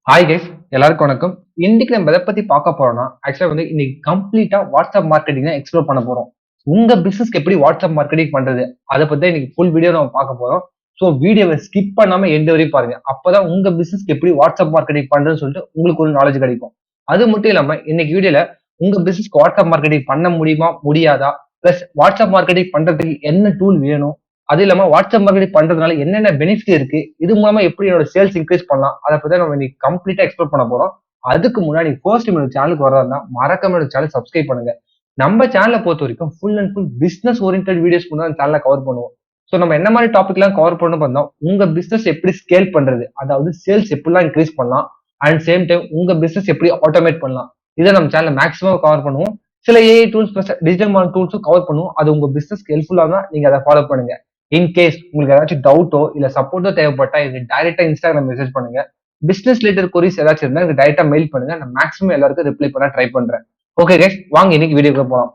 Hi guys, எல்லாருக்கும் வணக்கம். இன்னைக்கு நம்ம எதை பத்தி பார்க்க போறோம்னா, ஆக்சுவலா வந்து இன்னைக்கு கம்ப்ளீட்டா வாட்ஸ்அப் மார்க்கெட்டிங் தான் எக்ஸ்ப்ளோர் பண்ண போறோம். உங்க பிசினஸ்க்கு எப்படி வாட்ஸ்அப் மார்க்கெட்டிங் பண்றது, அதை பத்தி தான் இன்னைக்கு ஃபுல் வீடியோ நம்ம பார்க்க போறோம். ஸோ வீடியோவை ஸ்கிப் பண்ணாம எண்ட் வரையும் பாருங்க. அப்பதான் உங்க பிசினஸ்க்கு எப்படி வாட்ஸ்அப் மார்க்கெட்டிங் பண்றதுன்னு சொல்லிட்டு உங்களுக்கு ஒரு நாலேஜ் கிடைக்கும். அது மட்டும் இல்லாம இன்னைக்கு வீடியோல உங்க பிசினஸ்க்கு வாட்ஸ்அப் மார்க்கெட்டிங் பண்ண முடியுமா, முடியாதா, பிளஸ் வாட்ஸ்அப் மார்க்கெட்டிங் பண்றதுக்கு என்ன டூல் வேணும், அது இல்லாம வாட்ஸ்அப் மார்க்கெட்டிங் பண்றதுனால என்னென்ன பெனிஃபிட் இருக்கு, இது மூலமா எப்படி என்னோட சேல்ஸ் இன்க்ரீஸ் பண்ணலாம், அதை பத்தி நம்ம இன்னைக்கு கம்ப்ளீட்டா எக்ஸ்ப்ளோர் பண்ண போறோம். அதுக்கு முன்னாடி ஃபர்ஸ்ட் என்னோட சேனலுக்கு வரதா மறக்காம என்னோட சேனல் சப்ஸ்கிரைப் பண்ணுங்க. நம்ம சேனலை பொறுத்த வரைக்கும் full and full business oriented videos மட்டும் தான் சேனலை கவர் பண்ணுவோம். ஸோ நம்ம என்ன மாதிரி டாபிக் எல்லாம் கவர் பண்ணணும் பார்த்தோம், உங்க பிசினஸ் எப்படி ஸ்கேல் பண்றது, அதாவது சேல்ஸ் எப்படிலாம் இன்க்ரீஸ் பண்ணலாம், அண்ட் சேம் டைம் உங்க பிசினஸ் எப்படி ஆட்டோமேட் பண்ணலாம், இதை நம்ம சேனல் மேக்ஸிமம் கவர் பண்ணுவோம். சில AI tools plus digital marketing டூல்ஸும் கவர் பண்ணுவோம். அது உங்க பிசினஸ்க்கு ஹெல்ப்ஃபுல்லா தான், நீங்க அதை ஃபாலோ பண்ணுங்க. இன்கேஸ் உங்களுக்கு ஏதாச்சும் டவுட்டோ இல்ல சப்போர்ட்டோ தேவைப்பட்டா எனக்கு டைரக்டா இன்ஸ்டாகிராம் மெசேஜ் பண்ணுங்க. பிசினஸ் ரிலேட்டட் கொரிஸ் ஏதாச்சும் இருந்தா எனக்கு டைரக்டா மெயில் பண்ணுங்க. நான் மேக்ஸிமம் எல்லாருக்கும் ரிப்ளை பண்ண ட்ரை பண்றேன். ஓகே கைஸ், வாங்க இன்னைக்கு வீடியோக்கு போலாம்.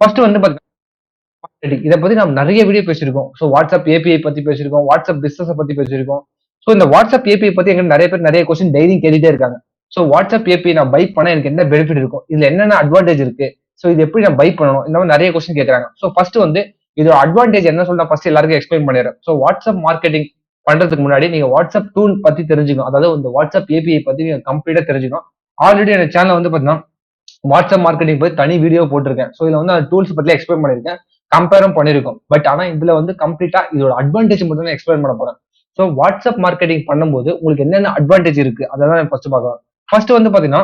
ஃபர்ஸ்ட் வந்து பாத்தீங்கன்னா இதை பத்தி நம்ம நிறைய வீடியோ பேசியிருக்கோம். ஸோ வாட்ஸ்அப் ஏபிஐ பத்தி பேசியிருக்கோம், வாட்ஸ்அப் பிசினஸ் பத்தி பேசியிருக்கோம். ஸோ இந்த வாட்ஸ்அப் ஏபிஐ பத்தி எங்க நிறைய பேர் நிறைய கொஸ்டின் டெய்லி கேட்டுட்டே இருக்காங்க. ஸோ வாட்ஸ்அப் ஏபிஐ நான் பை பண்ண எனக்கு என்ன பெனிஃபிட் இருக்கும், இதுல என்னென்ன அட்வான்டேஜ் இருக்கு, ஸோ இது எப்படி நான் பை பண்ணணும், இந்த மாதிரி நிறைய கொஸ்டின் கேட்கறாங்க. ஸோ ஃபர்ஸ்ட் வந்து இதோட அட்வான்டேஜ் என்ன சொல்ல ஃபர்ஸ்ட் எல்லாருக்கும் எக்ஸ்பிளைன் பண்ணிடுறேன். ஸோ வாட்ஸ்அப் மார்க்கெட்டிங் பண்றதுக்கு முன்னாடி நீங்க வாட்ஸ்அப் டூல் பத்தி தெரிஞ்சுக்கணும். அதாவது இந்த வாட்ஸ்அப் ஏபிஐ பத்தி நீங்க கம்ப்ளீட்டா தெரிஞ்சுக்கணும். ஆல்ரெடி என் சேனல் வந்து பாத்தீங்கன்னா வாட்ஸ்அப் மார்க்கெட்டிங் பத்தி தனி வீடியோ போட்டிருக்கேன். ஸோ இதுல வந்து அந்த டூல்ஸ் பத்தி எக்ஸ்பிளைன் பண்ணிருக்கேன், கம்பேரும் பண்ணிருக்கோம். பட் ஆனா இதுல வந்து கம்ப்ளீட்டா இதோட அட்வான்டேஜ் மட்டும் தான் எக்ஸ்பிளைன் பண்ண போறேன். ஸோ வாட்ஸ்அப் மார்க்கெட்டிங் பண்ணும்போது உங்களுக்கு என்னென்ன அட்வான்டேஜ் இருக்கு அதை தான் ஃபர்ஸ்ட் பார்க்கலாம். ஃபர்ஸ்ட் வந்து பாத்தீங்கன்னா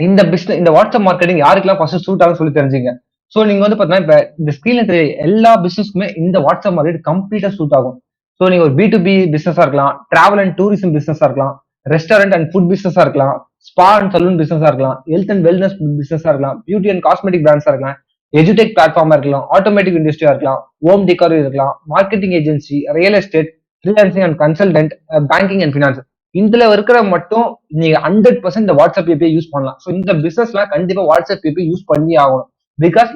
இந்த பிசினஸ் இந்த வாட்ஸ்அப் மார்க்கெட்டிங் யாருக்கெல்லாம் ஃபர்ஸ்ட் சூட் ஆகும் சொல்லி தெரிஞ்சுங்க. ஸோ நீங்க வந்து பாத்தீங்கன்னா இப்ப இந்த ஸ்கிரீன்ல தெரிய எல்லா பிசினஸ்க்குமே இந்த வாட்ஸ்அப் மார்க்கெட் கம்ப்ளீட்டா சூட் ஆகும். ஸோ நீங்க ஒரு B2B பிசினஸா இருக்கலாம், டிராவல் அண்ட் டூரிசம் பிசினஸா இருக்கலாம், ரெஸ்டாரண்ட் அண்ட் ஃபுட் பிசினஸா இருக்கலாம், ஸ்பா அண்ட் சலூன் பிசினஸா இருக்கலாம், ஹெல்த் அண்ட் வெல்னஸ் பிசினஸா இருக்கலாம், பியூட்டி அண்ட் காஸ்மெட்டிக் பிராண்ட்ஸா இருக்கலாம், எஜுடெக் பிளாட்ஃபார்மா இருக்கலாம், ஆட்டோமேட்டிக் இண்டஸ்ட்ரியா இருக்கலாம், ஹோம் டெக்கார் இருக்கலாம், marketing agency, real estate, freelancing and consultant, banking and finance. இதுல இருக்கிற மட்டும் நீங்க 100% இந்த வாட்ஸ்அப் ஏபிஐ யூஸ் பண்ணலாம். ஸோ இந்த பிசினஸ்லாம் கண்டிப்பா வாட்ஸ்அப் ஏபிஐ யூஸ் பண்ணி ஆகணும். பிகாஸ்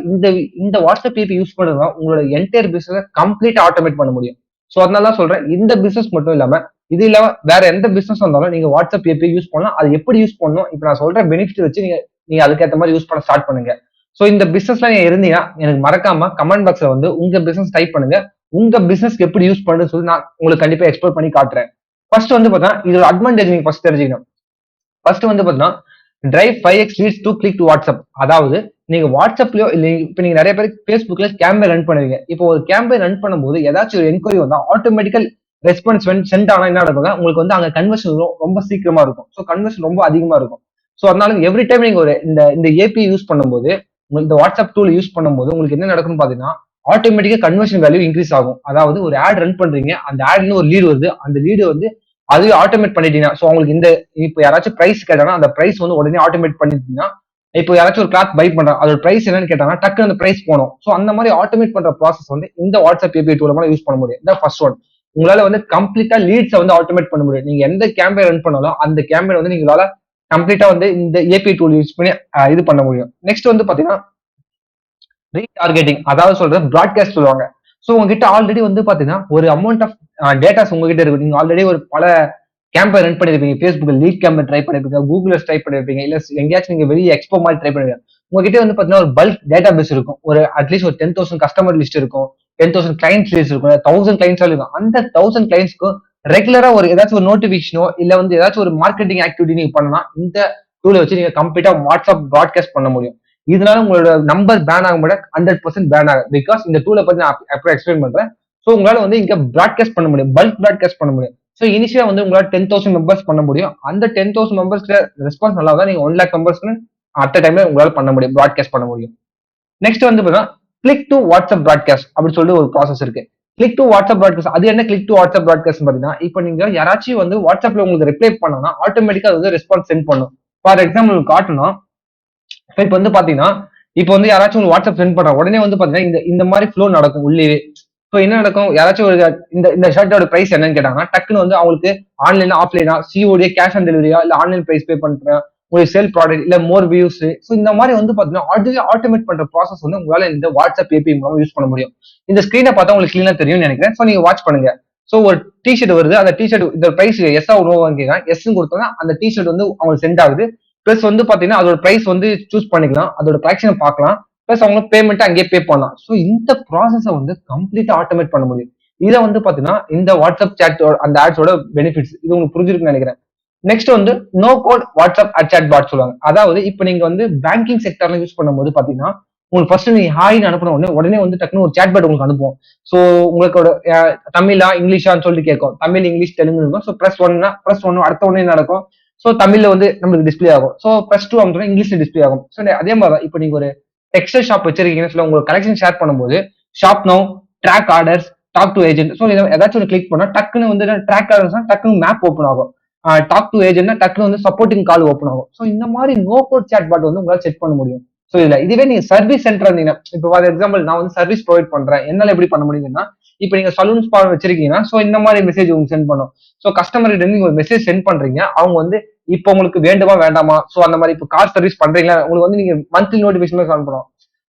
இந்த வாட்ஸ்அப் ஏபிஐ யூஸ் பண்றதுனா உங்களோட என்டையர் பிசினஸ் கம்ப்ளீட்டா ஆட்டோமேட் பண்ண முடியும். ஸோ அதனால தான் சொல்றேன், இந்த பிசினஸ் மட்டும் இல்லாம இது இல்லாம வேற எந்த பிசினஸ் வந்தாலும் நீங்க வாட்ஸ்அப் ஏபிஐ யூஸ் பண்ணலாம். அது எப்படி யூஸ் பண்ணணும் இப்ப நான் சொல்ற பெனிஃபிட் வச்சு நீங்க நீங்க அதுக்கேற்ற மாதிரி யூஸ் பண்ண ஸ்டார்ட் பண்ணுங்க. ஸோ இந்த பிசினஸ்ல நீங்க இருந்தீங்கன்னா எனக்கு மறக்காம கமெண்ட் பாக்ஸ்ல வந்து உங்க பிசினஸ் டைப் பண்ணுங்க. உங்க பிசினஸ்க்கு எப்படி யூஸ் பண்றதுன்னு சொல்லி நான் உங்களுக்கு கண்டிப்பா எக்ஸ்ப்ளோர் பண்ணி காட்டுறேன். ஃபர்ஸ்ட் வந்து பாத்தீங்கன்னா இதோட அட்வான்டேஜ் நீங்க ஃபர்ஸ்ட் தெரிஞ்சுக்கணும். ஃபர்ஸ்ட் வந்து பாத்தீங்கன்னா drive 5x leads to click to WhatsApp. அதாவது நீங்க வாட்ஸ்அப்லயோ இல்ல இப்ப நீங்க நிறைய பேர் Facebookல கேம்பெயின் ரன் பண்ணுவீங்க. இப்போ ஒரு கேம்பெயின் ரன் பண்ணும்போது ஏதாச்சும் ஒரு என்கொயரி வந்தா ஆட்டோமேட்டிக்கல் ரெஸ்பான்ஸ் சென்ட் ஆனா என்ன நடக்குங்க, உங்களுக்கு வந்து அங்க கன்வர்ஷன் ரொம்ப சீக்கிரமா இருக்கும். ஸோ கன்வர்ஷன் ரொம்ப அதிகமா இருக்கும். ஸோ அதனால எவ்ரி டைம் நீங்க ஒரு இந்த இந்த ஏபி யூஸ் பண்ணும்போது, இந்த வாட்ஸ்அப் டூல் யூஸ் பண்ணும்போது உங்களுக்கு என்ன நடக்கும்னு பாத்தீங்கன்னா ஆட்டோமேட்டிக்கா கன்வர்ஷன் வேல்யூ இன்க்ரீஸ் ஆகும். அதாவது ஒரு ஆட் ரன் பண்றீங்க, அந்த ஆட்ல ஒரு லீடு வருது, அந்த லீடு வந்து அதுவே ஆட்டோமேட் பண்ணிட்டீங்கன்னா, ஸோ உங்களுக்கு இந்த இப்போ யாராச்சும் பிரைஸ் கேட்டாங்கன்னா அந்த பிரைஸ் வந்து உடனே ஆட்டோமேட் பண்ணிட்டீங்கன்னா, இப்போ யாராச்சும் ஒரு கிளாத் பை பண்றாங்க, அதோட பிரைஸ் என்னன்னு கேட்டாங்கன்னா டக்கு அந்த பிரைஸ் போகணும். ஸோ அந்த மாதிரி ஆட்டோமேட் பண்ற ப்ராசஸ் வந்து இந்த வாட்ஸ்அப் ஏபிஐ டூல மூலம் யூஸ் பண்ண முடியும். இந்த ஃபர்ஸ்ட் ஒன். உங்களால வந்து கம்ப்ளீட்டா லீட்ஸை வந்து ஆட்டோமேட் பண்ண முடியும். நீங்க எந்த கேம்பெயின் ரன் பண்ணாலும் அந்த கேம்பெயின் வந்து நீங்களால கம்ப்ளீட்டா வந்து இந்த ஏபிஐ டூல் யூஸ் பண்ணி இது பண்ண முடியும். நெக்ஸ்ட் வந்து பாத்தீங்கன்னா ரீடார்கெட்டிங், அதாவது சொல்றது பிராட்காஸ்ட் சொல்லுவாங்க. ஸோ உங்ககிட்ட ஆல்ரெடி வந்து பாத்தீங்கன்னா ஒரு அமௌண்ட் ஆஃப் டேட்டாஸ் உங்ககிட்ட இருக்கு. நீங்க ஆல்ரெடி ஒரு பல கேம்பெயின் ரன் பண்ணிருப்பீங்க. Facebookல லீட் கேம்பெயின் ட்ரை பண்ணிருப்பீங்க, Googleல ட்ரை பண்ணிருப்பீங்க, இல்ல எங்கேயாச்சும் நீங்க வெளியே எக்ஸ்போ மாதிரி ட்ரை பண்ணிருப்பீங்க. உங்ககிட்ட வந்து பாத்தீங்கன்னா ஒரு பல்க் டேட்டா பேஸ் இருக்கும். ஒரு அட்லீஸ்ட் ஒரு 10,000 கஸ்டமர் லிஸ்ட் இருக்கும், 10,000 கிளைண்ட்ஸ் லிஸ்ட் இருக்கும், 1,000 கிளைண்ட்ஸ் இருக்கும். அந்த 1,000 கிளைண்ட்ஸ்க்கு ரெகுலரா ஒரு ஏதாச்சும் ஒரு நோட்டிபிகேஷனோ இல்ல வந்து ஏதாச்சும் ஒரு மார்க்கெட்டிங் ஆக்டிவிட்டி நீங்க பண்ணா இந்த டூலை வச்சு நீங்க கம்ப்ளீட்டா வாட்ஸ்அப் ப்ராட்காஸ்ட் பண்ண முடியும். இதனால உங்களோட நம்பர் பேன் ஆக மாட்டேன், 100% பேன் ஆகும். பிகாஸ் இந்த டூலை பத்தி நான் அப்புறம் எக்ஸ்பிளைன் பண்றேன். ஸோ உங்களால வந்து இங்க ப்ராட்காஸ்ட் பண்ண முடியும், பல்க் ப்ராட்காஸ்ட் பண்ண முடியும். ஸோ இனிஷியா வந்து உங்களால 10,000 மெம்பர்ஸ் பண்ண முடியும். அந்த 10,000 மெம்பர்ஸ்க்கு ரெஸ்பான்ஸ் நல்லா தான் நீங்க 1 லேக் மெம்பர்ஸ்க்கு அட் டைம்ல உங்களால பண்ண முடியும், ப்ராட்காஸ்ட் பண்ண முடியும். நெக்ஸ்ட் வந்து பாத்தீங்கன்னா கிளிக் டு வாட்ஸ்அப் ப்ராட்காஸ்ட் அப்படின்னு சொல்லி ஒரு ப்ராசஸ் இருக்கு. கிளிக் டு வாட்ஸ்அப் ப்ராட்காஸ்ட், அது என்ன கிளிக் டு வாட்ஸ்அப் ப்ராட்காஸ்ட் பாத்தீங்கன்னா, இப்போ நீங்க யாராச்சும் வந்து வாட்ஸ்அப்ல உங்களுக்கு ரிப்ளை பண்ணா ஆட்டோமேட்டிக்கா அது வந்து ரெஸ்பான்ஸ் சென்ட் பண்ணும். ஃபார் எக்ஸாம்பிள் காட்டணும், இப்போ வந்து பாத்தீங்கன்னா இப்போ வந்து யாராச்சும் உங்களுக்கு வாட்ஸ்அப் சென்ட் பண்றாங்க, உடனே வந்து பாத்தீங்கன்னா இந்த இந்த மாதிரி ஃப்ளோ நடக்கும் உள்ளே. ஸோ என்ன நடக்கும், யாராச்சும் ஒரு இந்த இந்த ஷர்ட்டோட பிரைஸ் என்னன்னு கேட்டாங்கன்னா டக்குன்னு வந்து அவங்களுக்கு ஆன்லைனா ஆஃப்லைனா சிஓடியா கேஷ் ஆன் டெலிவரியா இல்ல ஆன்லைன் பிரைஸ் பே பண்றேன், உங்களுக்கு சேல் ப்ராடக்ட் இல்ல மோர் வியூஸ். ஸோ இந்த மாதிரி வந்து பாத்தீங்கன்னா அதுவே ஆட்டோமேட் பண்ற ப்ராசஸ் வந்து உங்களால இந்த வாட்ஸ்அப் ஏபிஐ மூலமா யூஸ் பண்ண முடியும். இந்த ஸ்கிரீனை பார்த்தா உங்களுக்கு கிளீனா தெரியும்னு நினைக்கிறேன். ஸோ நீங்க வாட்ச் பண்ணுங்க. ஸோ ஒரு டிஷர்ட் வருது, அந்த டிஷர்ட் இந்த பிரைஸ் எஸ் நோவான்னு கேட்கலாம். எஸ் கொடுத்தோம்னா அந்த டிஷர்ட் வந்து அவங்களுக்கு சென்ட் ஆகுது. பிளஸ் வந்து பாத்தீங்கன்னா அதோட பிரைஸ் வந்து சூஸ் பண்ணிக்கலாம், அதோட கலெக்ஷனை பார்க்கலாம், பிளஸ் அவங்க பேமெண்ட் அங்கேயே பே பண்ணலாம். ஸோ இந்த ப்ராசஸை வந்து கம்ப்ளீட்டா ஆட்டோமேட் பண்ண முடியும். இதை வந்து பாத்தீங்கன்னா இந்த வாட்ஸ்அப் சேட் அந்த ஆட்ஸோட பெனிஃபிட்ஸ் இது உங்களுக்கு புரிஞ்சிருக்குன்னு நினைக்கிறேன். நெக்ஸ்ட் வந்து no code WhatsApp chat bot சொல்லுவாங்க. அதாவது இப்போ நீங்க வந்து பேங்கிங் செக்டர்ல யூஸ் பண்ணும்போது பாத்தீங்கன்னா உங்களுக்கு ஃபர்ஸ்ட் நீங்க ஹாய்னு அனுப்பின உடனே வந்து டக்குனு ஒரு சேட் பாட் உங்களுக்கு அனுப்புவோம். ஸோ உங்களோட தமிழா இங்கிலீஷான்னு சொல்லிட்டு கேட்கும். தமிழ், இங்கிலீஷ், தெலுங்கு இருக்கும். ஸோ +1 அடுத்த உடனே நடக்கும். ஸோ தமிழ்ல வந்து நம்மளுக்கு டிஸ்பிளே ஆகும். ஸோ +2 அமுத்தோம்னா இங்கிலீஷ்ல டிஸ்பிளே ஆகும். ஸோ அதே மாதிரி இப்போ நீங்க ஒரு டெக்ஸ்டைல் ஷாப் வச்சிருக்கீங்கன்னு சொல்ல உங்களுக்கு கலெக்ஷன் ஷேர் பண்ணும்போது shop now, track orders, talk to agent, so ஏதாச்சும் ஒரு கிளிக் பண்ணா டக்குன்னு வந்து ட்ராக் ஆர்டர்ஸ் டக்குன்னு மேப் ஓப்பன் ஆகும். டாக் டு ஏஜென்ட்னா டக்குன்னு வந்து சப்போர்ட்டிங் கால் ஓப்பன் ஆகும். ஸோ இந்த மாதிரி நோ கோட் சேட் பாட் வந்து உங்களால் செட் பண்ண முடியும். ஸோ இதுவே நீங்க சர்வீஸ் சென்டர் இருந்தீங்கன்னா, இப்போ ஃபார் எக்ஸாம்பிள் நான் வந்து சர்வீஸ் ப்ரொவைட் பண்றேன், என்னால எப்படி பண்ண முடியுதுன்னா, இப்போ நீங்க சலூன் ஸ்பா வச்சிருக்கீங்கன்னா, ஸோ இந்த மாதிரி மெசேஜ் உங்களுக்கு சென்ட் பண்ணும். ஸோ கஸ்டமர் கிட்ட நீங்க ஒரு மெசேஜ் சென்ட் பண்றீங்க, அவங்க வந்து இப்போ உங்களுக்கு வேண்டுமா வேண்டாமா, ஸோ அந்த மாதிரி இப்போ கார் சர்வீஸ் பண்றீங்களா, உங்களுக்கு வந்து நீங்க மந்த்லி நோட்டிபிகேஷன் கால் பண்ணுவோம்.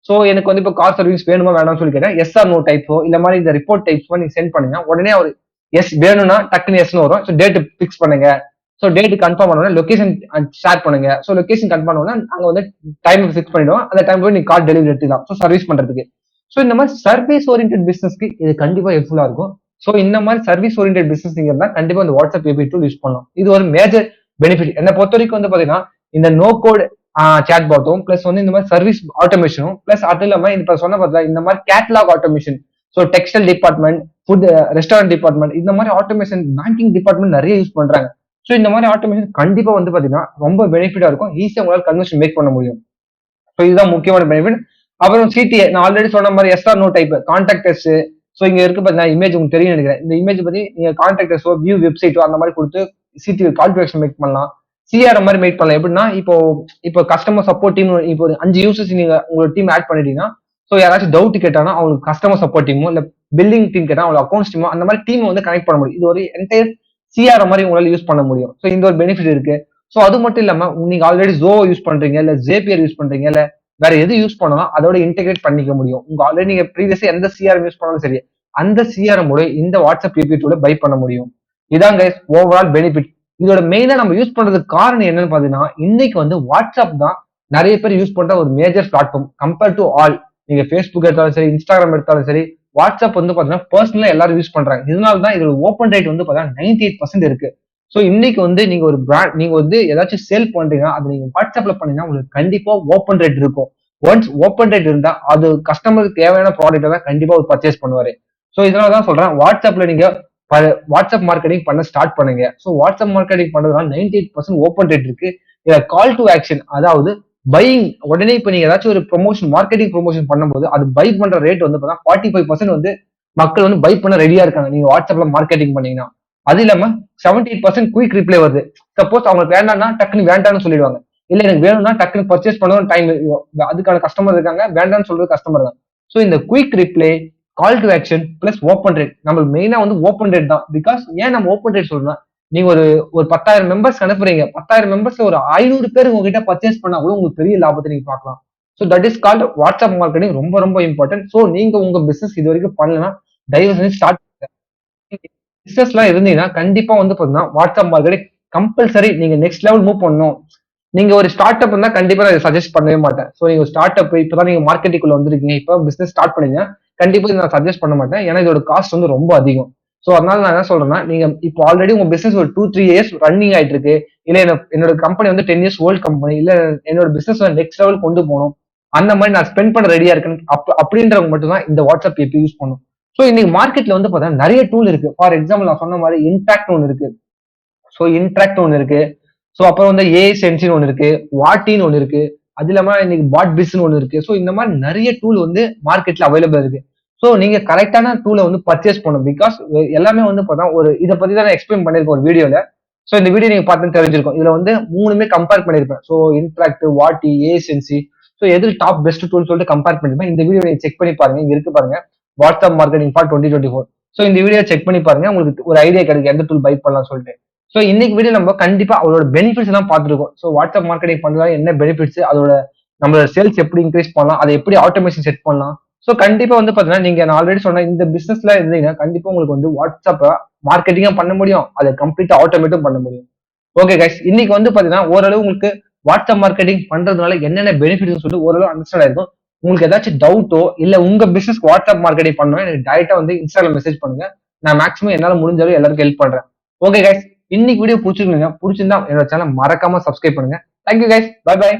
ஸோ எனக்கு வந்து இப்போ கார் சர்வீஸ் வேணுமா வேணாம்னு சொல்லி கேட்டேன், எஸ் ஆர் நோ டைப்போ இந்த மாதிரி இந்த ரிப்போர்ட் டைப்ஸ் நீங்க சென்ட் பண்ணீங்கன்னா உடனே அவர் எஸ் வேணும்னா டக்குன்னு எஸ்னு வரும். ஸோ டேட் பிக்ஸ் பண்ணுங்க, ஸோ டேட் கன்ஃபார்ம் பண்ணோம்னா லொகேஷன் ஷேர் பண்ணுங்க. ஸோ லொகேஷன் கன்ஃபார்ம் பண்ணோம்னா அங்க வந்து டைம் ஃபிக்ஸ் பண்ணிடுவோம். அந்த டைம் போய் நீங்க கார் டெலிவரி எடுத்துக்கலாம். ஸோ சர்வீஸ் பண்றதுக்கு. ஸோ இந்த மாதிரி சர்வீஸ் ஓரியன்ட் பிசினஸ்க்கு இது கண்டிப்பா ஹெல்ப்ஃபுல்லா இருக்கும். ஸோ இந்த மாதிரி சர்வீஸ் ஓரியன்ட் பிசினஸ் நீங்க இருந்தா கண்டிப்பா இந்த வாட்ஸ்அப் ஏபி டூல் யூஸ் பண்ணலாம். இது ஒரு மேஜர் பெனிஃபிட். என்னை பொறுத்த வரைக்கும் வந்து பாத்தீங்கன்னா இந்த நோ கோட் சேட் பாட்டும் பிளஸ் வந்து இந்த மாதிரி சர்வீஸ் ஆட்டோமேஷனும் பிளஸ் அது இல்லாம இப்ப சொன்ன பார்த்தா இந்த மாதிரி catalogue automation, so textile department, food restaurant department, இந்த மாதிரி ஆட்டோமேஷன் பேங்கிங் டிபார்ட்மெண்ட் நிறைய யூஸ் பண்றாங்க. ஸோ இந்த மாதிரி ஆட்டோமேஷன் கண்டிப்பா வந்து பாத்தீங்கன்னா ரொம்ப பெனிஃபிட்டா இருக்கும். ஈஸியா உங்களால் கன்வர்ஷன் மேக் பண்ண முடியும். ஸோ இதுதான் முக்கியமான பெனிஃபிட். அப்புறம் சிடிஏ நான் ஆல்ரெடி சொன்ன மாதிரி SR no type contact test. So இங்க இருக்கு பாத்தீங்கன்னா இமேஜ் உங்களுக்கு தெரியும் நினைக்கிறேன். இந்த இமேஜ் பத்தி நீங்க கான்டாக்ட் டெஸ்டோ வியூ வெப்சைட்டோ அந்த மாதிரி கொடுத்து CTA call to action make பண்ணலாம். சிஆர்எம் மாதிரி மேக் பண்ணலாம். எப்படின்னா இப்போ கஸ்டமர் சப்போர்ட் டீம் இப்போ ஒரு 5 யூசர்ஸ் நீங்க உங்களோட டீம் ஆட் பண்ணிட்டீங்கன்னா, ஸோ யாராச்சும் டவுட் கேட்டாங்கன்னா அவங்களுக்கு கஸ்டமர் சப்போர்ட் டீமோ இல்ல பில்லிங் டீம் கேட்டா அவங்க அக்கௌண்ட்ஸ் டீமோ அந்த மாதிரி டீம் வந்து கனெக்ட் பண்ண முடியும். இது ஒரு என்டையர் சிஆர்எம் மாதிரி உங்களால யூஸ் பண்ண முடியும். ஸோ இந்த ஒரு பெனிஃபிட் இருக்கு. ஸோ அது மட்டும் இல்லாம நீங்க ஆல்ரெடி ஜோ யூஸ் பண்றீங்க இல்ல ஜேபிஆர் யூஸ் பண்றீங்க இல்ல வேற எது யூஸ் பண்ணலாம் அதோட இன்டெகிரேட் பண்ணிக்க முடியும். உங்க ஆல்ரெடி நீங்க ப்ரீவியஸா எந்த சிஆர்எம் யூஸ் பண்ணாலும் சரி அந்த சிஆர்எம் இந்த வாட்ஸ்அப் ஏபி டூல பை பண்ண முடியும். இதான் கைஸ் ஓவரால் பெனிஃபிட். இதோட மெயினா நம்ம யூஸ் பண்றதுக்கு காரணம் என்னன்னு பாத்தீங்கன்னா இன்னைக்கு வந்து வாட்ஸ்அப் தான் நிறைய பேர் யூஸ் பண்ற ஒரு major platform compared to all. நீங்க ஃபேஸ்புக் எடுத்தாலும் சரி, இன்ஸ்டாகிராம் எடுத்தாலும் சரி, வாட்ஸ்அப் வந்து பாத்தீங்கன்னா பர்சனலா எல்லாரும் யூஸ் பண்றாங்க. இதனால தான் இதோட ஓப்பன் ரேட் வந்து பாத்தீங்கன்னா 98% இருக்கு. ஸோ இன்னைக்கு வந்து நீங்க ஒரு பிராண்ட் நீங்க வந்து ஏதாச்சும் சேல் பண்றீங்கன்னா அது நீங்க வாட்ஸ்அப்ல பண்ணீங்கன்னா உங்களுக்கு கண்டிப்பா ஓப்பன் ரேட் இருக்கும். ஒன்ஸ் ஓப்பன் ரேட் இருந்தா அது கஸ்டமருக்கு தேவையான ப்ராடக்ட்டை தான் கண்டிப்பா ஒரு பர்ச்சேஸ் பண்ணுவாரு. ஸோ இதனால தான் சொல்றேன் வாட்ஸ்அப்ல நீங்க வாட்ஸ்அப் மார்க்கெட்டிங் பண்ண ஸ்டார்ட் பண்ணுங்க. ஸோ வாட்ஸ்அப் மார்க்கெட்டிங் பண்றதுனால 98% ஓப்பன் ரேட் இருக்கு. கால் டு ஆக்ஷன், அதாவது பையிங் உடனே இப்ப நீங்க ஏதாச்சும் ஒரு ப்ரொமோஷன் மார்க்கெட்டிங் ப்ரொமோஷன் பண்ணும்போது அது பை பண்ற ரேட் வந்து 45% வந்து மக்கள் வந்து பை பண்ண ரெடியா இருக்காங்க நீங்க வாட்ஸ்அப்ல மார்க்கெட்டிங் பண்ணீங்கன்னா. அது இல்லாம 78% குயிக் ரிப்ளை வருது. சப்போஸ் அவங்களுக்கு வேண்டாம்னா டக்குன்னு வேண்டாம்னு சொல்லிடுவாங்க. இல்ல எனக்கு வேணும்னா டக்குன்னு பர்ச்சேஸ் பண்ண டைம் அதுக்கான கஸ்டமர் இருக்காங்க, வேண்டாம்னு சொல்றது கஸ்டமர் தான். ஸோ இந்த quick reply, call to action plus open rate நம்மளுக்கு மெயினா வந்து ஓப்பன் ரேட் தான். பிகாஸ் ஏன் நம்ம ஓப்பன் ரேட் சொல்றோம்னா நீங்க ஒரு ஒரு 10,000 மெம்பர்ஸ் அனுப்புறீங்க, 10,000 மெம்பர்ஸ்ல ஒரு 500 பேர் உங்ககிட்ட பர்ச்சேஸ் பண்ணா கூட உங்களுக்கு பெரிய லாபத்தை நீங்க பார்க்கலாம். So that is called WhatsApp marketing. ரொம்ப ரொம்ப இம்பார்ட்டன்ட். ஸோ நீங்க உங்க பிசினஸ் இது வரைக்கும் பண்ணலன்னா தயவு செஞ்சு ஸ்டார்ட் பிசினஸ்லாம் இருந்தீங்கன்னா கண்டிப்பா வந்து பாத்தீங்கன்னா வாட்ஸ்அப் மார்க்கெட்டிங் கம்பல்சரி. நீங்க நெக்ஸ்ட் லெவல் மூவ் பண்ணணும். நீங்க ஒரு ஸ்டார்ட் அப் இருந்தா கண்டிப்பா நான் சஜஸ்ட் பண்ணவே மாட்டேன். ஸோ நீங்க ஸ்டார்ட் அப் இப்பதான் நீங்க மார்க்கெட்டிங்குள்ள வந்திருக்கீங்க, இப்போ பிசினஸ் ஸ்டார்ட் பண்ணீங்க, கண்டிப்பா இதை நான் சஜஸ்ட் பண்ண மாட்டேன். ஏன்னா இதோட காஸ்ட் வந்து ரொம்ப அதிகம். ஸோ அதனால நான் என்ன சொல்றேன்னா நீங்க இப்போ ஆல்ரெடி உங்க பிசினஸ் ஒரு 2-3 இயர்ஸ் ரன்னிங் ஆயிட்டு இருக்கு, இல்ல என்னோட கம்பெனி வந்து 10 இயர்ஸ் ஓல்ட் கம்பெனி, இல்ல என்னோட பிசினஸ் நெக்ஸ்ட் லெவல் கொண்டு போகணும், அந்த மாதிரி நான் ஸ்பெண்ட் பண்ண ரெடியா இருக்கேன் அப்படின்றவங்க மட்டும் தான் இந்த வாட்ஸ்அப் ஏபி யூஸ் பண்ணும். ஸோ இன்னைக்கு மார்க்கெட்ல வந்து பார்த்தீங்கன்னா நிறைய டூல் இருக்கு. ஃபார் எக்ஸாம்பிள் நான் சொன்ன மாதிரி இன்ட்ராக்ட் ஒன்று இருக்கு. ஸோ இன்ட்ராக்ட் ஒன்று இருக்கு. ஸோ அப்புறம் வந்து ஏஐ சென்சின்னு ஒன்று இருக்கு, வாட்டின்னு ஒன்று இருக்கு, அது இல்லாம இன்னைக்கு பாட் பிஸ்ன்னு ஒன்று இருக்கு. ஸோ இந்த மாதிரி நிறைய டூல் வந்து மார்க்கெட்ல அவைலபிள் இருக்கு. ஸோ நீங்க கரெக்டான டூலை வந்து பர்ச்சேஸ் பண்ணும். பிகாஸ் எல்லாமே வந்து பார்த்தா ஒரு இதை பத்தி தான் நான் எக்ஸ்பிளைன் பண்ணிருக்கேன் ஒரு வீடியோல. ஸோ இந்த வீடியோ நீங்க பார்த்து தெரிஞ்சிருக்கும். இதுல வந்து 3மே கம்பேர் பண்ணிருப்பேன். ஸோ இன்ட்ராக்ட், வாட்டி, ஏஐ சென்சி, ஸோ எது டாப் பெஸ்ட் டூல் சொல்லிட்டு கம்பேர் பண்ணிருப்பேன். இந்த வீடியோ நீங்க செக் பண்ணி பாருங்க, இங்க இருக்கு பாருங்க, வாட்ஸ்அப் மார்க்கெட்டிங் ஃபார் 2024. ஸோ இந்த வீடியோ செக் பண்ணி பாருங்க, உங்களுக்கு ஒரு ஐடியா கிடைக்கும் எந்த டூல் பை பண்ணலாம் சொல்லிட்டு. ஸோ இன்னைக்கு வீடியோ நம்ம கண்டிப்பா அவரோட பெனிஃபிட்ஸ் எல்லாம் பார்த்துருக்கோம். ஸோ வாட்ஸ்அப் மார்க்கெட்டிங் பண்றதா என்ன பெனிஃபிட்ஸ், அதோட நம்மளோட சேல்ஸ் எப்படி இன்க்ரீஸ் பண்ணலாம், அதை எப்படி ஆட்டோமேஷன் செட் பண்ணலாம், ஸோ ஸோ கண்டிப்பா வந்து பாத்தீங்கன்னா நீங்க நான் ஆல்ரெடி சொன்ன இந்த பிசினஸ்ல இருந்தீங்கன்னா கண்டிப்பா உங்களுக்கு வந்து வாட்ஸ்அப்ப மார்க்கெட்டிங்கும் பண்ண முடியும், அதை கம்ப்ளீட்டா ஆட்டோமேட்டும் பண்ண முடியும். ஓகே கைஸ், இன்னைக்கு வந்து பாத்தீங்கன்னா ஓரளவு உங்களுக்கு வாட்ஸ்அப் மார்க்கெட்டிங் பண்றதுனால என்னென்ன பெனிஃபிட்ஸ் சொல்லிட்டு ஓரளவு அண்டர்ஸ்டாண்ட் ஆயிருக்கும். உங்களுக்கு ஏதாச்சும் டவுட்டோ இல்ல உங்க பிசினஸ் வாட்ஸ்அப் மார்க்கெட்டிங் பண்ணணும் எனக்கு டைரக்டா வந்து இன்ஸ்டால மெசேஜ் பண்ணுங்க. நான் மேக்ஸிமம் என்னால முடிஞ்ச அளவு எல்லாருக்கும் ஹெல்ப் பண்றேன். ஓகே கைஸ், இன்னைக்கு வீடியோ பிடிச்சிருந்தீங்க, பிடிச்சிருந்தா என்னோட சேனல் மறக்காம சப்ஸ்கிரைப் பண்ணுங்க. Thank you guys, bye by.